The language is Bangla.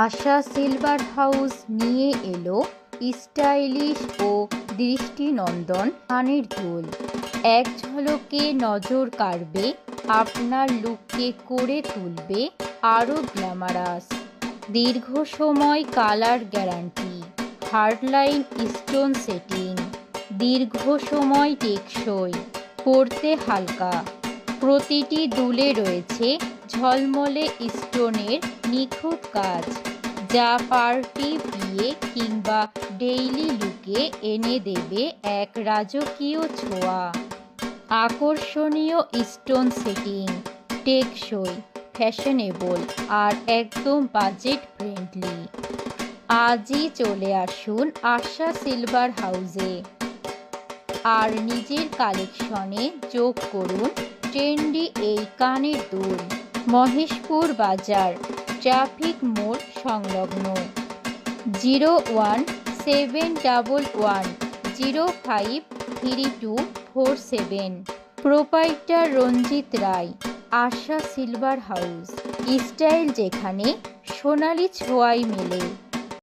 আশা সিলভার হাউস নিয়ে এলো স্টাইলিশ ও দৃষ্টিনন্দন কানের দুল। এক ঝলকে নজর কাড়বে, আপনার লুককে করে তুলবে আরও গ্ল্যামারাস। দীর্ঘ সময় colour guarantee, hardline stone setting, দীর্ঘ সময় টেকসই, পরতে হালকা। প্রতিটি দুলে রয়েছে ঝলমলে স্টোনের নিখুঁত কাজ, যা পার্টি, বিয়ে কিংবা ডেইলি লুকে এনে দেবে এক রাজকীয় ছোঁয়া। আকর্ষণীয় স্টোন সেটিং, টেকসই, ফ্যাশনেবল আর একদম বাজেট ফ্রেন্ডলি। আজই চলে আসুন আশা সিলভার হাউসে আর নিজের কালেকশনে যোগ করুন ট্রেন্ডি এই কানের দুল। মহেশপুর বাজার, ট্রাফিক মোড় সংলগ্ন। 01711053247। প্রোপাইটার রঞ্জিত রায়। আশা সিলভার হাউস, স্টাইল যেখানে সোনালি ছোঁয়ায় মেলে।